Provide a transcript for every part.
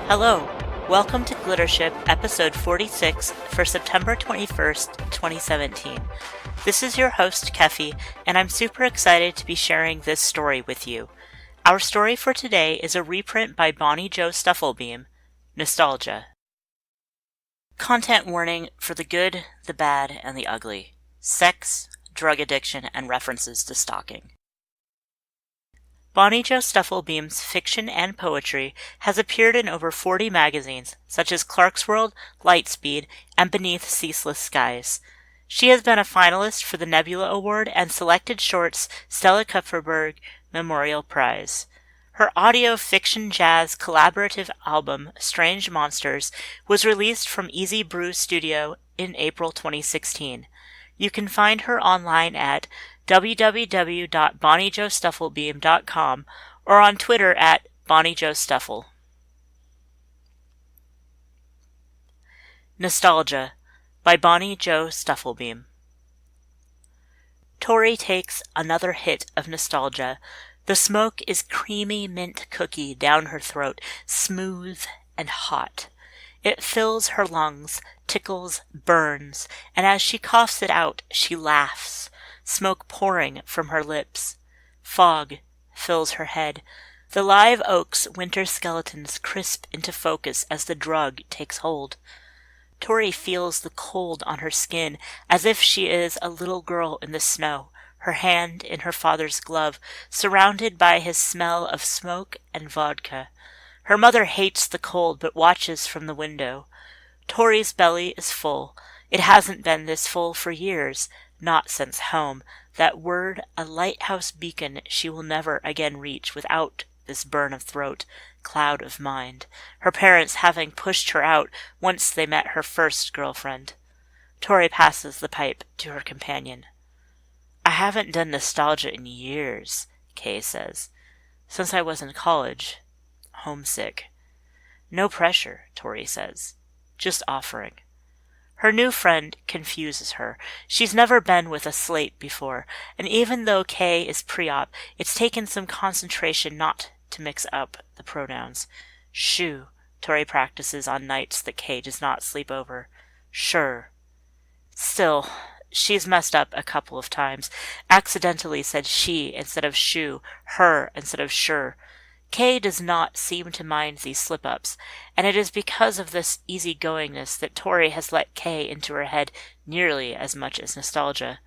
Hello, welcome to GlitterShip episode 46 for September 21st, 2017. This is your host, Keffy, and I'm super excited to be sharing this story with you. Our story for today is a reprint by Bonnie Jo Stufflebeam, Nostalgia. Content warning for the good, the bad, and the ugly. Sex, drug addiction, and references to stalking. Bonnie Jo Stufflebeam's fiction and poetry has appeared in over 40 magazines, such as Clarkesworld, Lightspeed, and Beneath Ceaseless Skies. She has been a finalist for the Nebula Award and Selected Shorts Stella Kupferberg Memorial Prize. Her audio fiction jazz collaborative album, Strange Monsters, was released from Easy Brew Studio in April 2016. You can find her online at www.bonniejostufflebeam.com or on Twitter at BonnieJoStuffle. Nostalgia by Bonnie Jo Stufflebeam. Tori takes another hit of nostalgia. The smoke is creamy mint cookie down her throat, smooth and hot. It fills her lungs, tickles, burns, and as she coughs it out, she laughs. Smoke pouring from her lips. Fog fills her head. The live oak's winter skeletons crisp into focus as the drug takes hold. Tori feels the cold on her skin as if she is a little girl in the snow, her hand in her father's glove, surrounded by his smell of smoke and vodka. Her mother hates the cold but watches from the window. Tori's belly is full. It hasn't been this full for years. Not since home, that word a lighthouse beacon she will never again reach without this burn of throat, cloud of mind, her parents having pushed her out once they met her first girlfriend. Tori passes the pipe to her companion. I haven't done nostalgia in years, Kay says. Since I was in college. Homesick. No pressure, Tori says. Just offering. Her new friend confuses her. She's never been with a slate before, and even though Kay is pre-op, it's taken some concentration not to mix up the pronouns. Shoo, Tori practices on nights that Kay does not sleep over. Sure. Still, she's messed up a couple of times, accidentally said she instead of shoo, her instead of sure. Kay does not seem to mind these slip-ups, and it is because of this easygoingness that Tori has let Kay into her head nearly as much as nostalgia.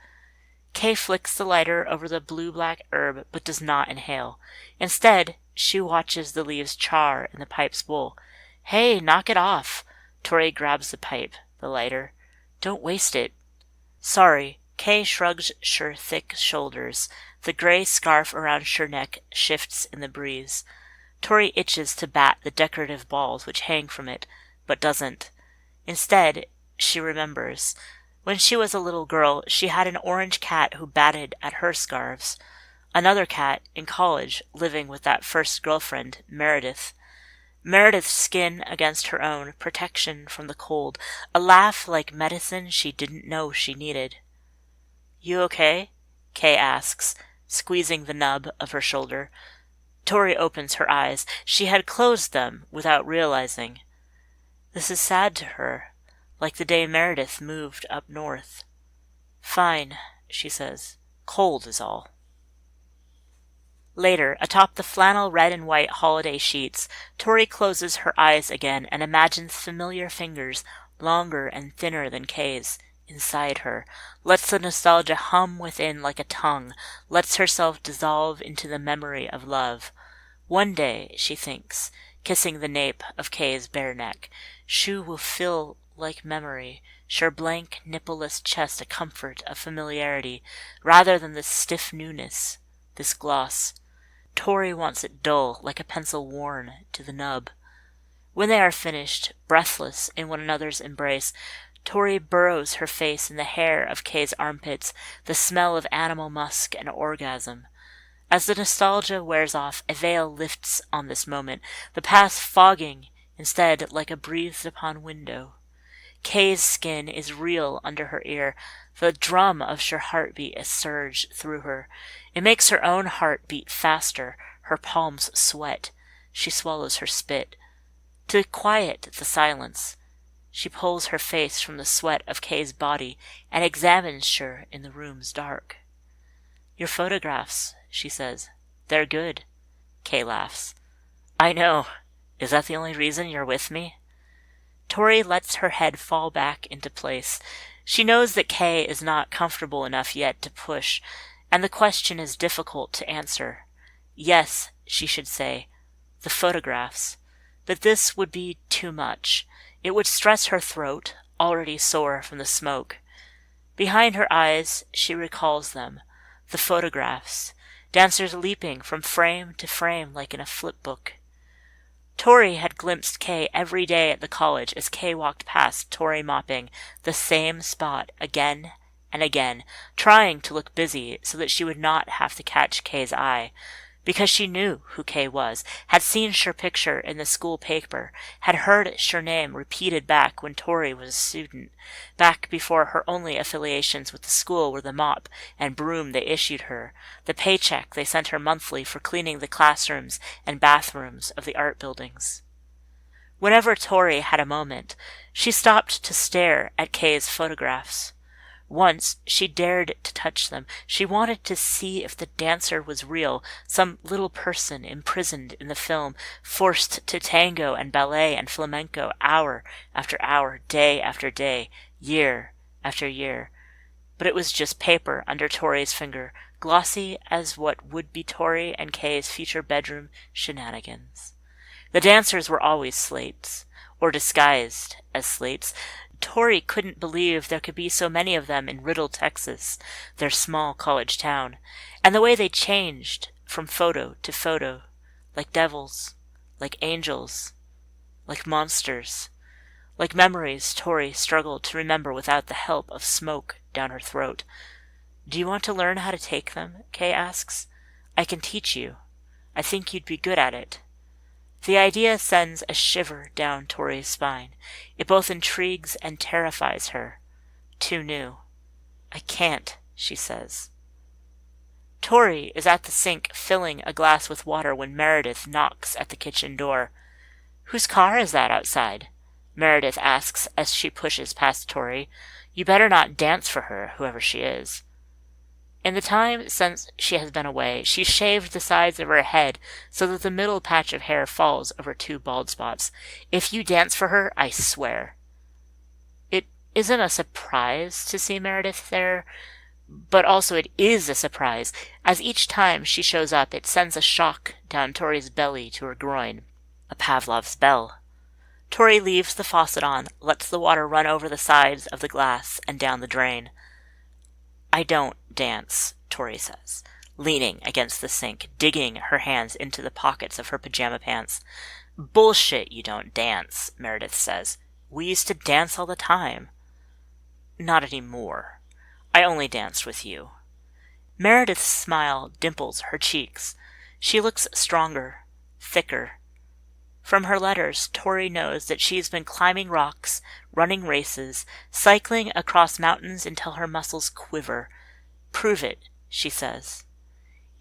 Kay flicks the lighter over the blue-black herb but does not inhale. Instead, she watches the leaves char in the pipe's bowl. Hey, knock it off! Tori grabs the pipe, the lighter. Don't waste it. Sorry. Kay shrugs her thick shoulders. The gray scarf around her neck shifts in the breeze. Tori itches to bat the decorative balls which hang from it, but doesn't. Instead, she remembers. When she was a little girl, she had an orange cat who batted at her scarves. Another cat, in college, living with that first girlfriend, Meredith. Meredith's skin against her own, protection from the cold, a laugh like medicine she didn't know she needed. You okay? Kay asks, squeezing the nub of her shoulder. Tori opens her eyes. She had closed them without realizing. This is sad to her, like the day Meredith moved up north. Fine, she says. Cold is all. Later, atop the flannel red and white holiday sheets, Tori closes her eyes again and imagines familiar fingers, longer and thinner than Kay's, inside her, lets the nostalgia hum within like a tongue, lets herself dissolve into the memory of love. One day, she thinks, kissing the nape of Kay's bare neck, Shu will feel like memory, her blank, nippleless chest a comfort, a familiarity, rather than this stiff newness, this gloss. Tori wants it dull, like a pencil worn to the nub. When they are finished, breathless in one another's embrace, Tori burrows her face in the hair of Kay's armpits, the smell of animal musk and orgasm. As the nostalgia wears off, a veil lifts on this moment, the past fogging, instead like a breathed-upon window. Kay's skin is real under her ear, the drum of her heartbeat a surge through her. It makes her own heart beat faster, her palms sweat. She swallows her spit. To quiet the silence, she pulls her face from the sweat of Kay's body and examines her in the room's dark. "Your photographs," she says. "They're good." Kay laughs. "I know. Is that the only reason you're with me?" Tori lets her head fall back into place. She knows that Kay is not comfortable enough yet to push, and the question is difficult to answer. Yes, she should say, the photographs. But this would be too much. It would stress her throat, already sore from the smoke. Behind her eyes, she recalls them, the photographs, dancers leaping from frame to frame like in a flipbook. Tori had glimpsed Kay every day at the college as Kay walked past Tori mopping the same spot again and again, trying to look busy so that she would not have to catch Kay's eye. Because she knew who Kay was, had seen her picture in the school paper, had heard her name repeated back when Tori was a student, back before her only affiliations with the school were the mop and broom they issued her, the paycheck they sent her monthly for cleaning the classrooms and bathrooms of the art buildings. Whenever Tori had a moment, she stopped to stare at Kay's photographs. Once she dared to touch them. She wanted to see if the dancer was real, some little person imprisoned in the film, forced to tango and ballet and flamenco hour after hour, day after day, year after year. But it was just paper under Tori's finger, glossy as what would be Tori and Kay's future bedroom shenanigans. The dancers were always slates, or disguised as slates. Tori couldn't believe there could be so many of them in Riddle, Texas, their small college town, and the way they changed from photo to photo, like devils, like angels, like monsters, like memories Tori struggled to remember without the help of smoke down her throat. "Do you want to learn how to take them?" Kay asks. "I can teach you. I think you'd be good at it." The idea sends a shiver down Tori's spine. It both intrigues and terrifies her. Too new. "I can't," she says. Tori is at the sink filling a glass with water when Meredith knocks at the kitchen door. "Whose car is that outside?" Meredith asks as she pushes past Tori. "You better not dance for her, whoever she is." In the time since she has been away, she's shaved the sides of her head so that the middle patch of hair falls over 2 bald spots. "If you dance for her, I swear." It isn't a surprise to see Meredith there, but also it is a surprise, as each time she shows up it sends a shock down Tori's belly to her groin. A Pavlov's bell. Tori leaves the faucet on, lets the water run over the sides of the glass and down the drain. "I don't dance," Tori says, leaning against the sink, digging her hands into the pockets of her pajama pants. "Bullshit, you don't dance," Meredith says. "We used to dance all the time." "Not anymore. I only danced with you." Meredith's smile dimples her cheeks. She looks stronger, thicker. From her letters, Tori knows that she's been climbing rocks, running races, cycling across mountains until her muscles quiver. "Prove it," she says.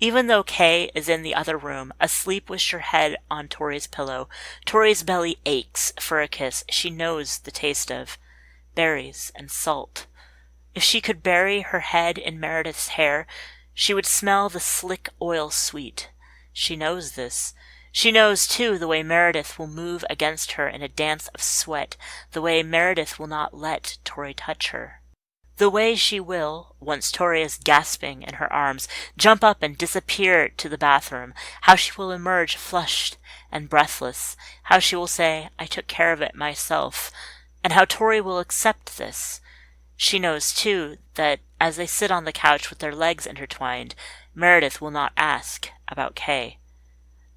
Even though Kay is in the other room, asleep with her head on Tori's pillow, Tori's belly aches for a kiss she knows the taste of. Berries and salt. If she could bury her head in Meredith's hair, she would smell the slick oil sweet. She knows this. She knows, too, the way Meredith will move against her in a dance of sweat, the way Meredith will not let Tori touch her. The way she will, once Tori is gasping in her arms, jump up and disappear to the bathroom, how she will emerge flushed and breathless, how she will say, "I took care of it myself," and how Tori will accept this. She knows, too, that as they sit on the couch with their legs intertwined, Meredith will not ask about Kay.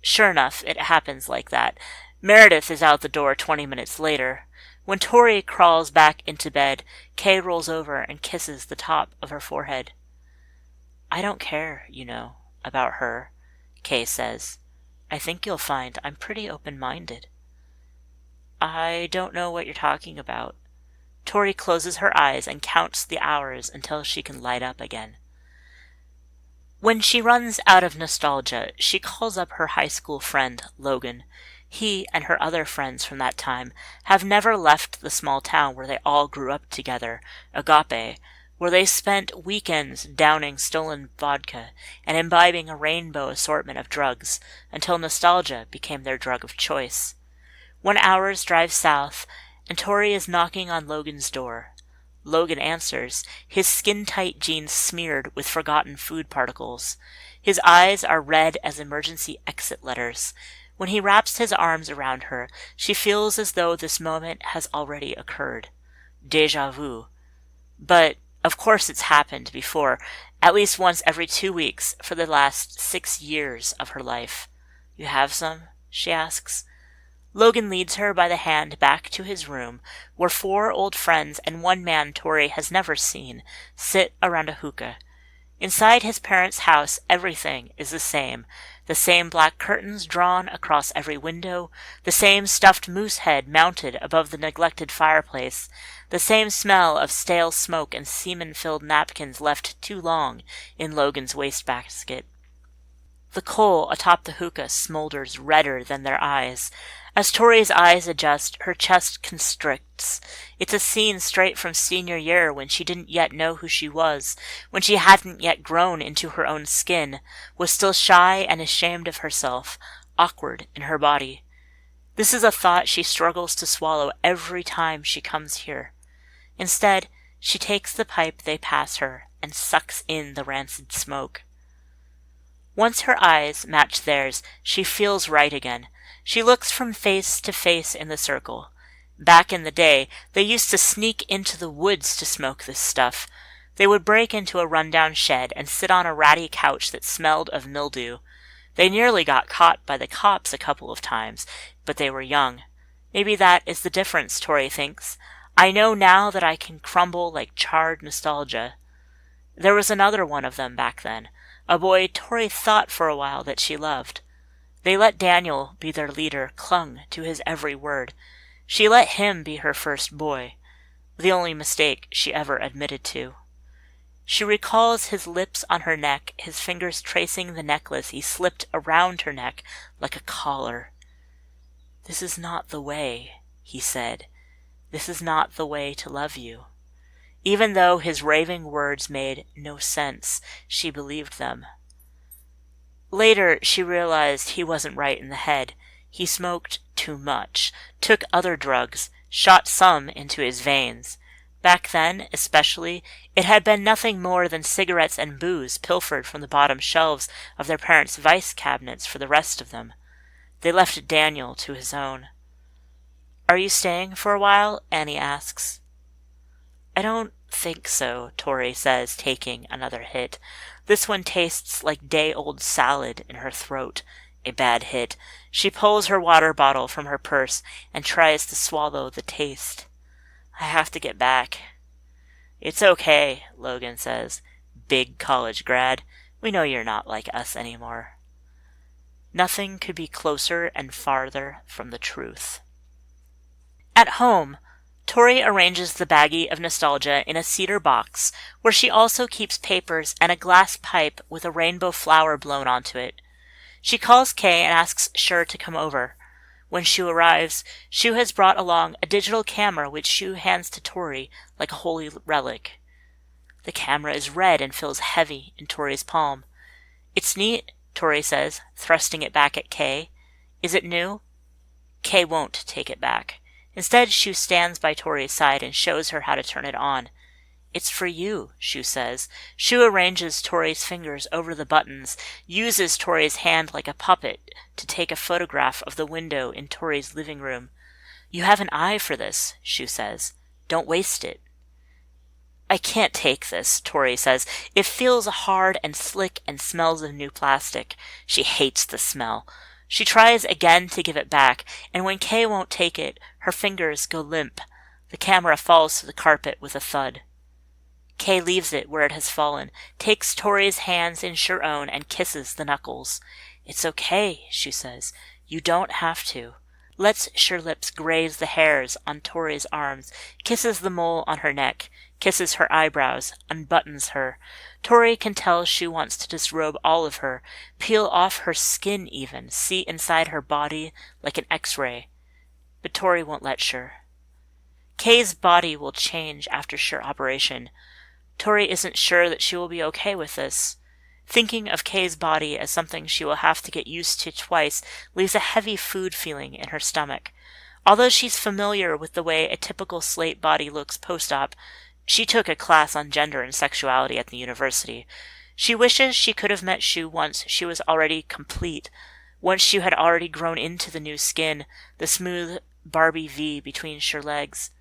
Sure enough, it happens like that. Meredith is out the door 20 minutes later. When Tori crawls back into bed, Kay rolls over and kisses the top of her forehead. "I don't care, you know, about her," Kay says. "I think you'll find I'm pretty open-minded." "I don't know what you're talking about." Tori closes her eyes and counts the hours until she can light up again. When she runs out of nostalgia, she calls up her high school friend, Logan. He and her other friends from that time have never left the small town where they all grew up together, Agape, where they spent weekends downing stolen vodka and imbibing a rainbow assortment of drugs until nostalgia became their drug of choice. 1 hour's drive south, and Tori is knocking on Logan's door. Logan answers, his skin-tight jeans smeared with forgotten food particles. His eyes are red as emergency exit letters. When he wraps his arms around her, she feels as though this moment has already occurred. Déjà vu. But, of course it's happened before, at least once every 2 weeks for the last 6 years of her life. You have some? She asks. Logan leads her by the hand back to his room, where 4 old friends and 1 man Tori has never seen sit around a hookah. Inside his parents' house, everything is the same black curtains drawn across every window, the same stuffed moose head mounted above the neglected fireplace, the same smell of stale smoke and semen-filled napkins left too long in Logan's wastebasket. The coal atop the hookah smolders redder than their eyes. As Tori's eyes adjust, her chest constricts. It's a scene straight from senior year when she didn't yet know who she was, when she hadn't yet grown into her own skin, was still shy and ashamed of herself, awkward in her body. This is a thought she struggles to swallow every time she comes here. Instead, she takes the pipe they pass her and sucks in the rancid smoke. Once her eyes match theirs, she feels right again. She looks from face to face in the circle. Back in the day, they used to sneak into the woods to smoke this stuff. They would break into a rundown shed and sit on a ratty couch that smelled of mildew. They nearly got caught by the cops a couple of times, but they were young. Maybe that is the difference, Tori thinks. I know now that I can crumble like charred nostalgia. There was another one of them back then, a boy Tori thought for a while that she loved. They let Daniel be their leader, clung to his every word. She let him be her first boy, the only mistake she ever admitted to. She recalls his lips on her neck, his fingers tracing the necklace he slipped around her neck like a collar. "This is not the way," he said. "This is not the way to love you." Even though his raving words made no sense, she believed them. Later, she realized he wasn't right in the head. He smoked too much, took other drugs, shot some into his veins. Back then, especially, it had been nothing more than cigarettes and booze pilfered from the bottom shelves of their parents' vice cabinets for the rest of them. They left Daniel to his own. "Are you staying for a while?" Annie asks. "I don't think so," Tori says, taking another hit. This one tastes like day-old salad in her throat. A bad hit. She pulls her water bottle from her purse and tries to swallow the taste. "I have to get back." "It's okay," Logan says. "Big college grad. We know you're not like us anymore." Nothing could be closer and farther from the truth. At home, Tori arranges the baggie of nostalgia in a cedar box, where she also keeps papers and a glass pipe with a rainbow flower blown onto it. She calls Kay and asks Shu to come over. When Shu arrives, Shu has brought along a digital camera which Shu hands to Tori like a holy relic. The camera is red and feels heavy in Tori's palm. "It's neat," Tori says, thrusting it back at Kay. "Is it new?" Kay won't take it back. Instead, Shu stands by Tori's side and shows her how to turn it on. "It's for you," Shu says. Shu arranges Tori's fingers over the buttons, uses Tori's hand like a puppet to take a photograph of the window in Tori's living room. "You have an eye for this," Shu says. "Don't waste it." "I can't take this," Tori says. "It feels hard and slick and smells of new plastic." She hates the smell. She tries again to give it back, and when Kay won't take it, her fingers go limp. The camera falls to the carpet with a thud. Kay leaves it where it has fallen, takes Tori's hands in her own, and kisses the knuckles. "It's okay," she says. "You don't have to. lets her lips graze the hairs on Tori's arms, kisses the mole on her neck, kisses her eyebrows, unbuttons her. Tori can tell she wants to disrobe all of her, peel off her skin even, see inside her body like an X-ray. But Tori won't let her. Kay's body will change after her operation. Tori isn't sure that she will be okay with this. Thinking of Kay's body as something she will have to get used to twice leaves a heavy food feeling in her stomach. Although she's familiar with the way a typical slate body looks post-op, she took a class on gender and sexuality at the university. She wishes she could have met Shu once she was already complete, once she had already grown into the new skin, the smooth Barbie V between her legs.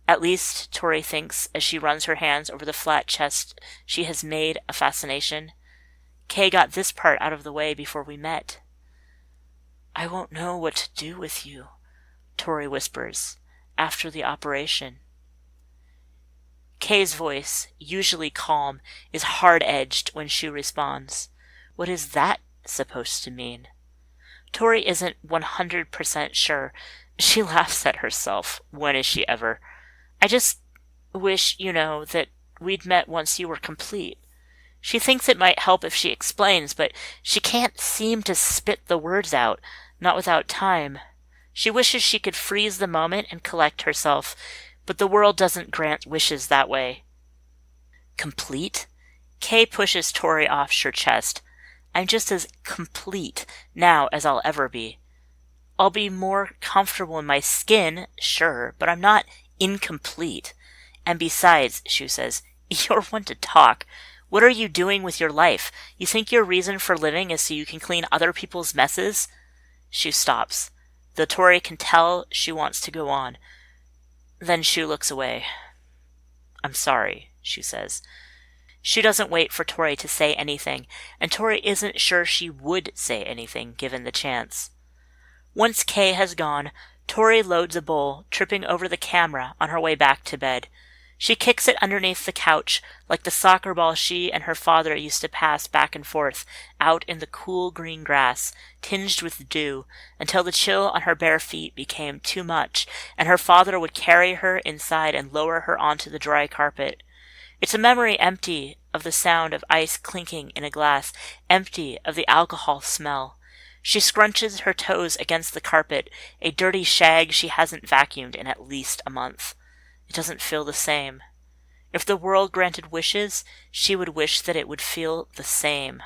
At least, Tori thinks as she runs her hands over the flat chest she has made a fascination. Kay got this part out of the way before we met. "I won't know what to do with you," Tori whispers, "after the operation." Kay's voice, usually calm, is hard-edged when she responds. What is that supposed to mean? Tori isn't 100% sure. She laughs at herself. When is she ever? "I just wish, that we'd met once you were complete." She thinks it might help if she explains, but she can't seem to spit the words out, not without time. She wishes she could freeze the moment and collect herself, but the world doesn't grant wishes that way. Complete? Kay pushes Tori off her chest. "I'm just as complete now as I'll ever be. I'll be more comfortable in my skin, sure, but I'm not incomplete. And besides," Shu says, "you're one to talk. What are you doing with your life? You think your reason for living is so you can clean other people's messes?" Shu stops. Though Tori can tell she wants to go on. Then Shu looks away. "I'm sorry," Shu says. Shu doesn't wait for Tori to say anything, and Tori isn't sure she would say anything given the chance. Once Kay has gone, Tori loads a bowl, tripping over the camera on her way back to bed. She kicks it underneath the couch, like the soccer ball she and her father used to pass back and forth, out in the cool green grass, tinged with dew, until the chill on her bare feet became too much, and her father would carry her inside and lower her onto the dry carpet. It's a memory empty of the sound of ice clinking in a glass, empty of the alcohol smell. She scrunches her toes against the carpet, a dirty shag she hasn't vacuumed in at least a month. It doesn't feel the same. If the world granted wishes, she would wish that it would feel the same.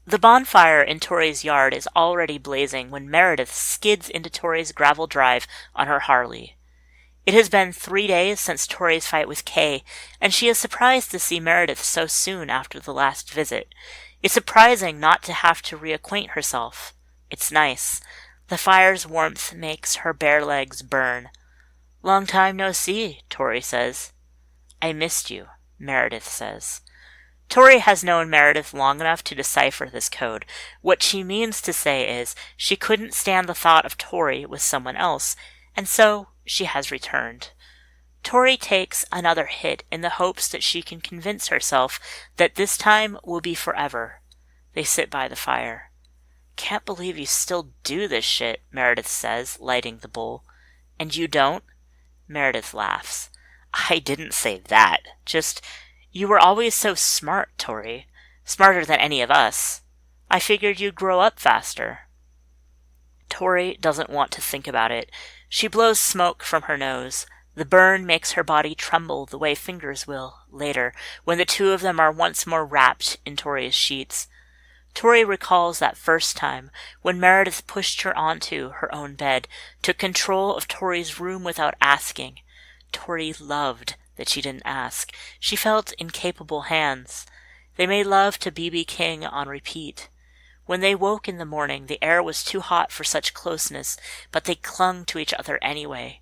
The bonfire in Tori's yard is already blazing when Meredith skids into Tori's gravel drive on her Harley. It has been 3 days since Tori's fight with Kay, and she is surprised to see Meredith so soon after the last visit. It's surprising not to have to reacquaint herself. It's nice. The fire's warmth makes her bare legs burn. "Long time no see," Tori says. "I missed you," Meredith says. Tori has known Meredith long enough to decipher this code. What she means to say is she couldn't stand the thought of Tori with someone else, and so she has returned. Tori takes another hit in the hopes that she can convince herself that this time will be forever. They sit by the fire. "Can't believe you still do this shit," Meredith says, lighting the bowl. "And you don't?" Meredith laughs. "I didn't say that. Just, you were always so smart, Tori. Smarter than any of us. I figured you'd grow up faster." Tori doesn't want to think about it. She blows smoke from her nose. The burn makes her body tremble the way fingers will, later, when the two of them are once more wrapped in Tori's sheets. Tori recalls that first time, when Meredith pushed her onto her own bed, took control of Tori's room without asking. Tori loved that she didn't ask. She felt in capable hands. They made love to B.B. King on repeat. When they woke in the morning, the air was too hot for such closeness, but they clung to each other anyway.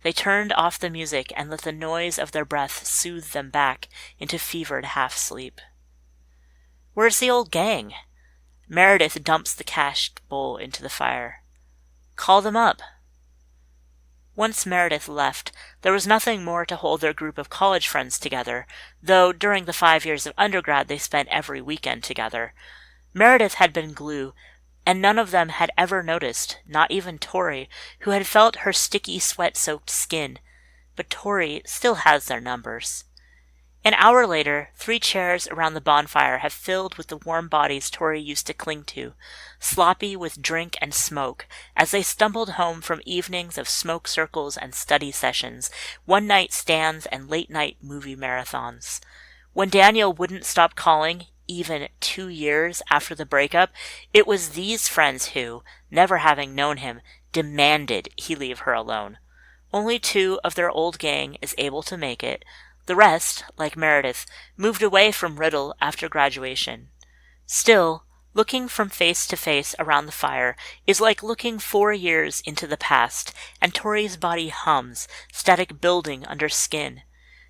They turned off the music and let the noise of their breath soothe them back into fevered half-sleep. "Where's the old gang?" Meredith dumps the cashed bowl into the fire. "Call them up." Once Meredith left, there was nothing more to hold their group of college friends together, though during the 5 years of undergrad they spent every weekend together. Meredith had been glue, and none of them had ever noticed, not even Tori, who had felt her sticky sweat-soaked skin. But Tori still has their numbers. An hour later, 3 chairs around the bonfire have filled with the warm bodies Tori used to cling to, sloppy with drink and smoke, as they stumbled home from evenings of smoke circles and study sessions, one-night stands and late-night movie marathons. When Daniel wouldn't stop calling, even 2 years after the breakup, it was these friends who, never having known him, demanded he leave her alone. Only 2 of their old gang is able to make it. The rest, like Meredith, moved away from Riddle after graduation. Still, looking from face to face around the fire is like looking 4 years into the past, and Tori's body hums, static building under skin.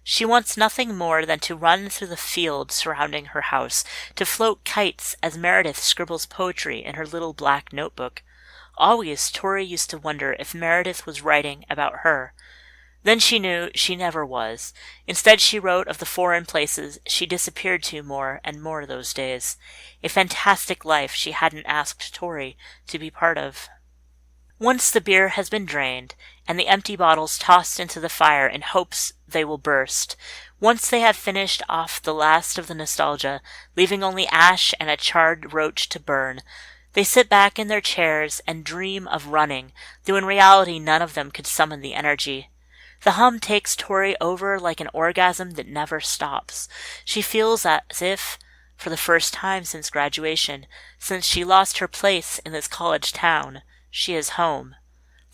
She wants nothing more than to run through the field surrounding her house, to float kites as Meredith scribbles poetry in her little black notebook. Always Tori used to wonder if Meredith was writing about her. Then she knew she never was. Instead, she wrote of the foreign places she disappeared to more and more those days. A fantastic life she hadn't asked Tori to be part of. Once the beer has been drained, and the empty bottles tossed into the fire in hopes they will burst, once they have finished off the last of the nostalgia, leaving only ash and a charred roach to burn, they sit back in their chairs and dream of running, though in reality none of them could summon the energy. The hum takes Tori over like an orgasm that never stops. She feels as if, for the first time since graduation, since she lost her place in this college town, she is home.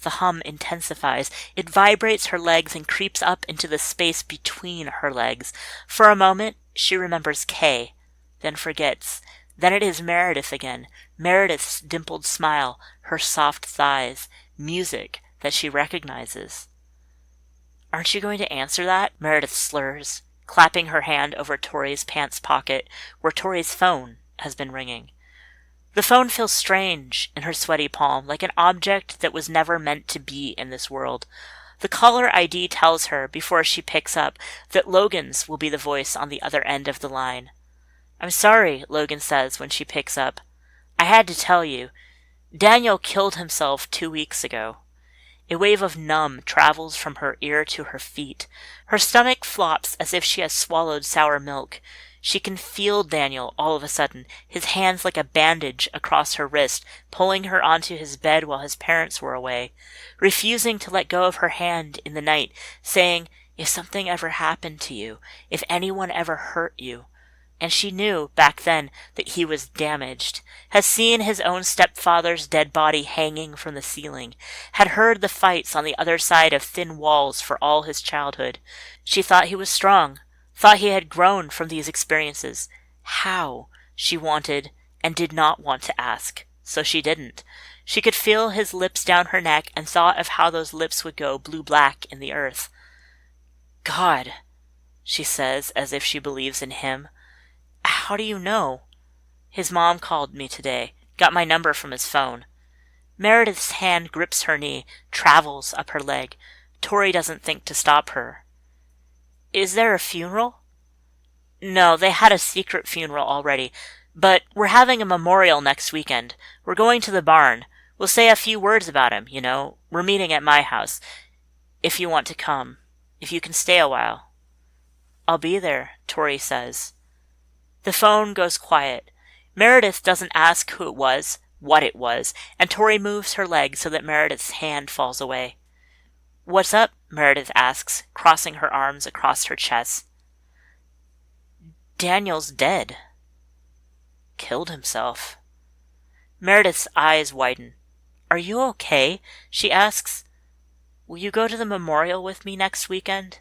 The hum intensifies. It vibrates her legs and creeps up into the space between her legs. For a moment, she remembers Kay, then forgets. Then it is Meredith again, Meredith's dimpled smile, her soft thighs, music that she recognizes. "Aren't you going to answer that?" Meredith slurs, clapping her hand over Tori's pants pocket, where Tori's phone has been ringing. The phone feels strange in her sweaty palm, like an object that was never meant to be in this world. The caller ID tells her, before she picks up, that Logan's will be the voice on the other end of the line. "I'm sorry," Logan says when she picks up. "I had to tell you. Daniel killed himself 2 weeks ago." A wave of numb travels from her ear to her feet. Her stomach flops as if she has swallowed sour milk. She can feel Daniel all of a sudden, his hands like a bandage across her wrist, pulling her onto his bed while his parents were away, refusing to let go of her hand in the night, saying, "If something ever happened to you, if anyone ever hurt you." And she knew, back then, that he was damaged, had seen his own stepfather's dead body hanging from the ceiling, had heard the fights on the other side of thin walls for all his childhood. She thought he was strong, thought he had grown from these experiences. How? She wanted and did not want to ask, so she didn't. She could feel his lips down her neck and thought of how those lips would go blue-black in the earth. "God," she says, as if she believes in him. "How do you know?" "His mom called me today. Got my number from his phone." Meredith's hand grips her knee, travels up her leg. Tori doesn't think to stop her. "Is there a funeral?" "No, they had a secret funeral already. But we're having a memorial next weekend. We're going to the barn. We'll say a few words about him, you know. We're meeting at my house. If you want to come. If you can stay a while." "I'll be there," Tori says. The phone goes quiet. Meredith doesn't ask who it was, what it was, and Tori moves her leg so that Meredith's hand falls away. "What's up?" Meredith asks, crossing her arms across her chest. "Daniel's dead." "Killed himself." Meredith's eyes widen. "Are you okay?" she asks. "Will you go to the memorial with me next weekend?"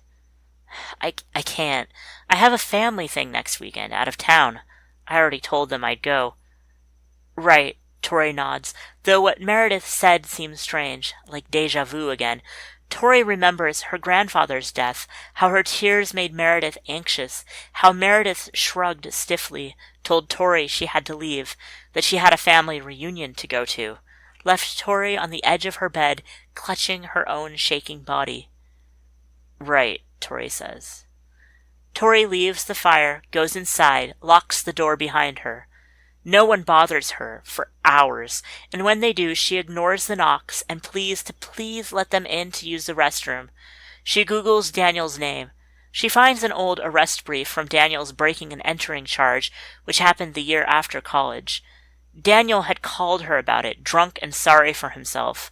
I can't. I have a family thing next weekend, out of town. I already told them I'd go." "Right," Tori nods, though what Meredith said seems strange, like deja vu again. Tori remembers her grandfather's death, how her tears made Meredith anxious, how Meredith shrugged stiffly, told Tori she had to leave, that she had a family reunion to go to, left Tori on the edge of her bed, clutching her own shaking body. "Right," Tori says. Tori leaves the fire, goes inside, locks the door behind her. No one bothers her for hours, and when they do, she ignores the knocks and pleads to please let them in to use the restroom. She Googles Daniel's name. She finds an old arrest brief from Daniel's breaking and entering charge, which happened the year after college. Daniel had called her about it, drunk and sorry for himself.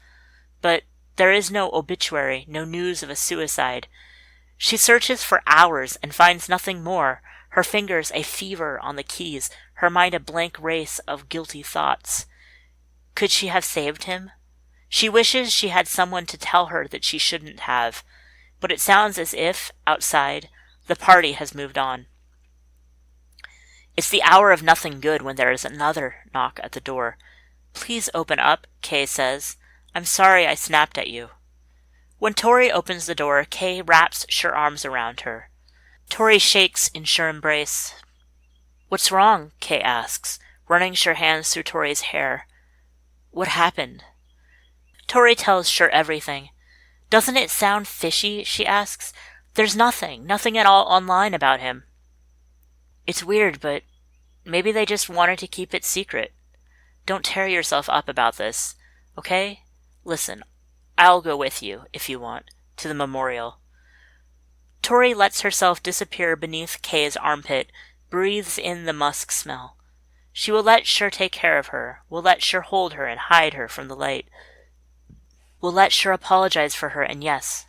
But there is no obituary, no news of a suicide. She searches for hours and finds nothing more, her fingers a fever on the keys, her mind a blank race of guilty thoughts. Could she have saved him? She wishes she had someone to tell her that she shouldn't have, but it sounds as if, outside, the party has moved on. It's the hour of nothing good when there is another knock at the door. "Please open up," Kay says. "I'm sorry I snapped at you." When Tori opens the door, Kay wraps sure arms around her. Tori shakes in sure embrace. "What's wrong?" Kay asks, running sure hands through Tori's hair. "What happened?" Tori tells sure everything. "Doesn't it sound fishy?" she asks. "There's nothing at all online about him." "It's weird, but maybe they just wanted to keep it secret. Don't tear yourself up about this, okay? Listen, I'll go with you, if you want, to the memorial." Tori lets herself disappear beneath Kay's armpit, breathes in the musk smell. She will let Sure take care of her, will let Sure hold her and hide her from the light, will let Sure apologize for her and, yes,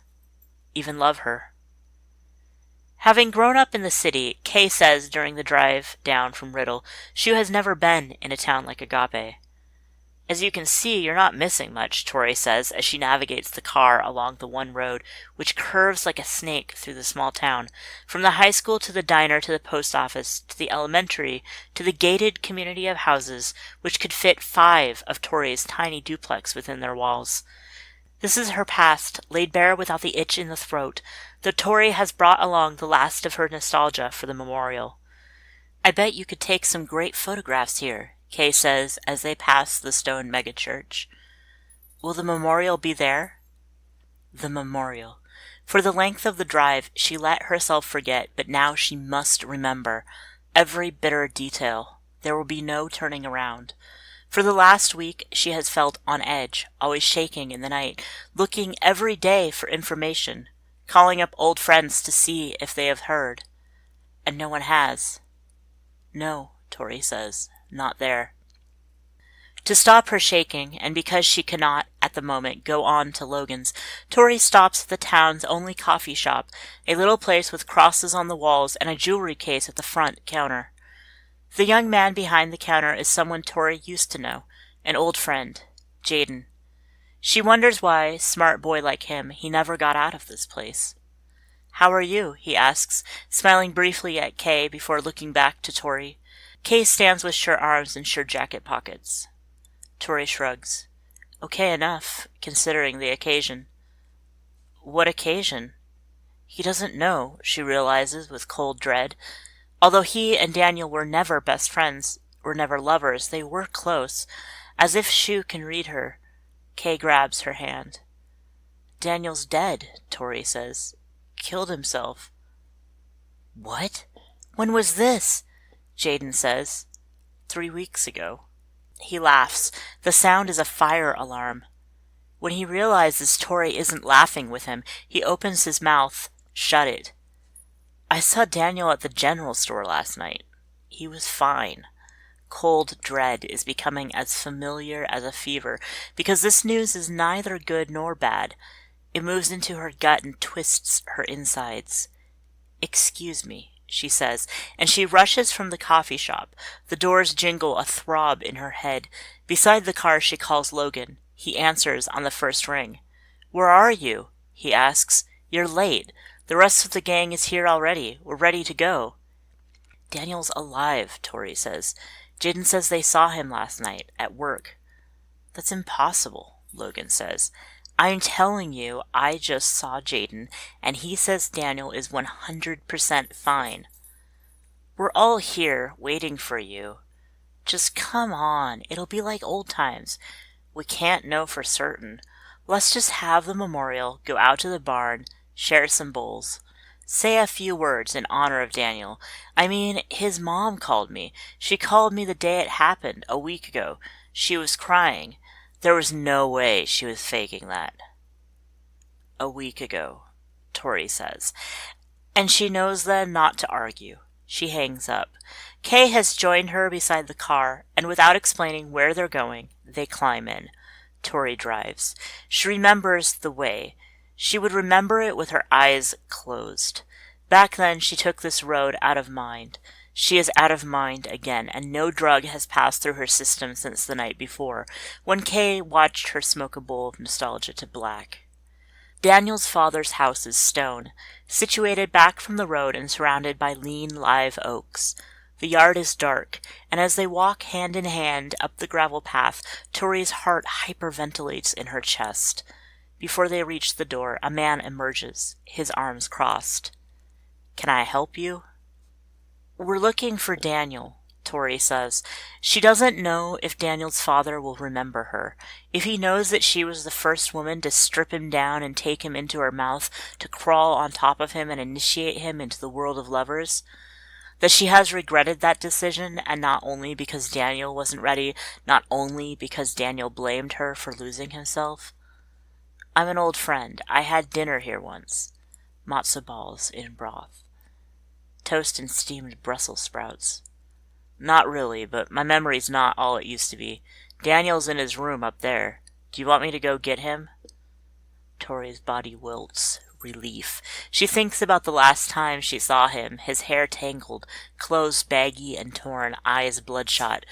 even love her. Having grown up in the city, Kay says during the drive down from Riddle, she has never been in a town like Agape. "As you can see, you're not missing much," Tori says as she navigates the car along the one road which curves like a snake through the small town, from the high school to the diner to the post office to the elementary to the gated community of houses which could fit 5 of Tori's tiny duplex within their walls. This is her past, laid bare without the itch in the throat, though Tori has brought along the last of her nostalgia for the memorial. "I bet you could take some great photographs here," Kay says as they pass the stone megachurch. "Will the memorial be there?" The memorial. For the length of the drive, she let herself forget, but now she must remember. Every bitter detail. There will be no turning around. For the last week, she has felt on edge, always shaking in the night, looking every day for information, calling up old friends to see if they have heard. And no one has. "No," Tori says, "not there." To stop her shaking, and because she cannot, at the moment, go on to Logan's, Tori stops at the town's only coffee shop, a little place with crosses on the walls and a jewelry case at the front counter. The young man behind the counter is someone Tori used to know, an old friend, Jaden. She wonders why, smart boy like him, he never got out of this place. "How are you?" he asks, smiling briefly at Kay before looking back to Tori. Kay stands with sure arms and sure jacket pockets. Tori shrugs. "Okay enough, considering the occasion." "What occasion?" He doesn't know, she realizes with cold dread. Although he and Daniel were never best friends, were never lovers, they were close. As if Shu can read her. Kay grabs her hand. "Daniel's dead," Tori says. "Killed himself." "What? When was this?" Jaden says. 3 weeks ago. He laughs. The sound is a fire alarm. When he realizes Tori isn't laughing with him, he opens his mouth, shut it. "I saw Daniel at the general store last night. He was fine." Cold dread is becoming as familiar as a fever, because this news is neither good nor bad. It moves into her gut and twists her insides. "Excuse me," she says, and she rushes from the coffee shop. The doors jingle a throb in her head. Beside the car she calls Logan. He answers on the first ring. "Where are you?" he asks. "You're late. The rest of the gang is here already. We're ready to go." "Daniel's alive," Tori says. "Jaden says they saw him last night, at work." "That's impossible," Logan says. "I'm telling you, I just saw Jaden, and he says Daniel is 100% fine." "We're all here, waiting for you. Just come on, it'll be like old times. We can't know for certain. Let's just have the memorial, go out to the barn, share some bowls. Say a few words in honor of Daniel. I mean, his mom called me. She called me the day it happened, a week ago. She was crying. There was no way she was faking that. A week ago, Tori says. And she knows then not to argue. She hangs up. Kay has joined her beside the car, and without explaining where they're going, they climb in. Tori drives. She remembers the way. She would remember it with her eyes closed. Back then, she took this road out of mind. She is out of mind again, and no drug has passed through her system since the night before, when Kay watched her smoke a bowl of nostalgia to black. Daniel's father's house is stone, situated back from the road and surrounded by lean live oaks. The yard is dark, and as they walk hand in hand up the gravel path, Tori's heart hyperventilates in her chest. Before they reach the door, a man emerges, his arms crossed. "Can I help you?" "We're looking for Daniel," Tori says. She doesn't know if Daniel's father will remember her, if he knows that she was the first woman to strip him down and take him into her mouth, to crawl on top of him and initiate him into the world of lovers. That she has regretted that decision, and not only because Daniel wasn't ready, not only because Daniel blamed her for losing himself. "I'm an old friend. I had dinner here once. Matzo balls in broth. Toast and steamed Brussels sprouts. Not really, but my memory's not all it used to be. Daniel's in his room up there. Do you want me to go get him?" Tori's body wilts. Relief. She thinks about the last time she saw him, his hair tangled, clothes baggy and torn, eyes bloodshot.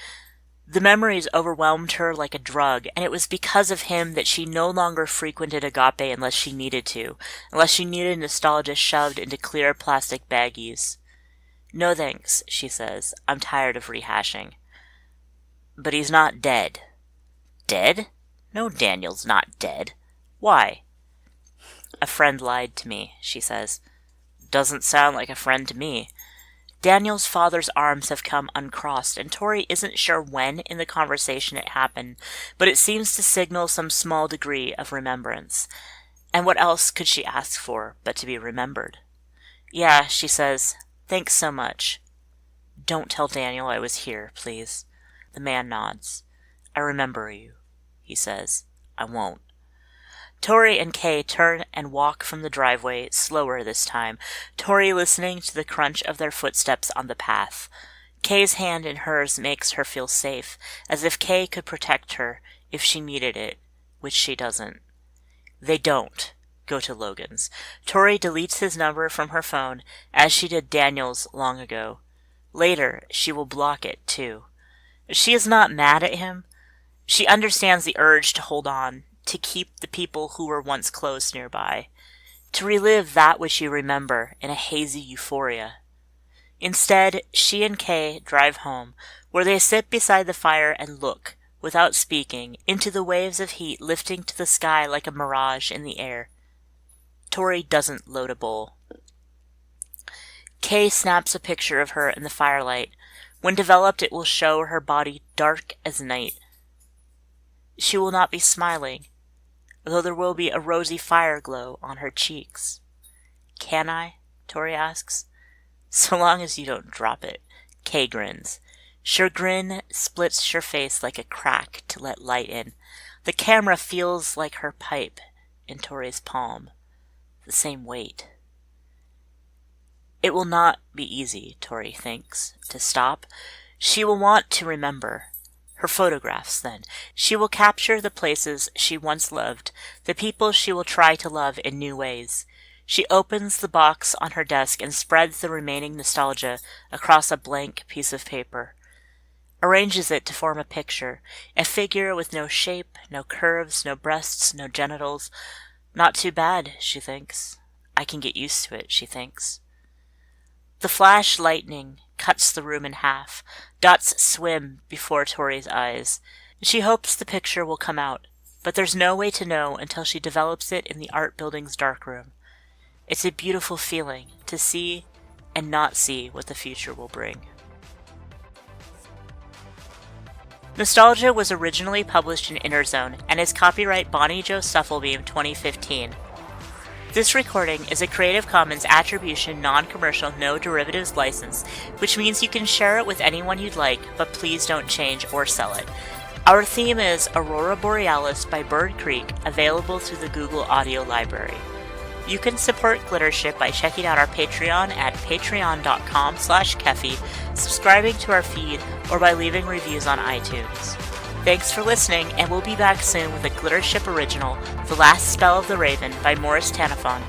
The memories overwhelmed her like a drug, and it was because of him that she no longer frequented Agape unless she needed to, unless she needed nostalgia shoved into clear plastic baggies. "No thanks," she says. "I'm tired of rehashing." "But he's not dead." "Dead? No, Daniel's not dead. Why?" "A friend lied to me," she says. "Doesn't sound like a friend to me." Daniel's father's arms have come uncrossed, and Tori isn't sure when in the conversation it happened, but it seems to signal some small degree of remembrance. And what else could she ask for but to be remembered? "Yeah," she says. "Thanks so much." "Don't tell Daniel I was here, please." The man nods. "I remember you," he says. "I won't." Tori and Kay turn and walk from the driveway, slower this time, Tori listening to the crunch of their footsteps on the path. Kay's hand in hers makes her feel safe, as if Kay could protect her if she needed it, which she doesn't. They don't go to Logan's. Tori deletes his number from her phone, as she did Daniel's long ago. Later, she will block it, too. She is not mad at him. She understands the urge to hold on, to keep the people who were once close nearby, to relive that which you remember in a hazy euphoria. Instead, she and Kay drive home, where they sit beside the fire and look, without speaking, into the waves of heat lifting to the sky like a mirage in the air. Tori doesn't load a bowl. Kay snaps a picture of her in the firelight. When developed, it will show her body dark as night. She will not be smiling, though there will be a rosy fire glow on her cheeks. "Can I?" Tori asks. "So long as you don't drop it." Kay grins. Chagrin splits her face like a crack to let light in. The camera feels like her pipe in Tori's palm. The same weight. It will not be easy, Tori thinks, to stop. She will want to remember. Her photographs, then. She will capture the places she once loved, the people she will try to love in new ways. She opens the box on her desk and spreads the remaining nostalgia across a blank piece of paper. Arranges it to form a picture, a figure with no shape, no curves, no breasts, no genitals. Not too bad, she thinks. I can get used to it, she thinks. The flash lightning cuts the room in half. Dots swim before Tori's eyes. She hopes the picture will come out, but there's no way to know until she develops it in the art building's darkroom. It's a beautiful feeling to see and not see what the future will bring. Nostalgia was originally published in Inner Zone and is copyright Bonnie Jo Stufflebeam 2015. This recording is a Creative Commons Attribution Non-Commercial No Derivatives license, which means you can share it with anyone you'd like, but please don't change or sell it. Our theme is Aurora Borealis by Bird Creek, available through the Google Audio Library. You can support GlitterShip by checking out our Patreon at patreon.com/Keffy, subscribing to our feed, or by leaving reviews on iTunes. Thanks for listening, and we'll be back soon with a GlitterShip original, The Last Spell of the Raven by Morris Tanafon.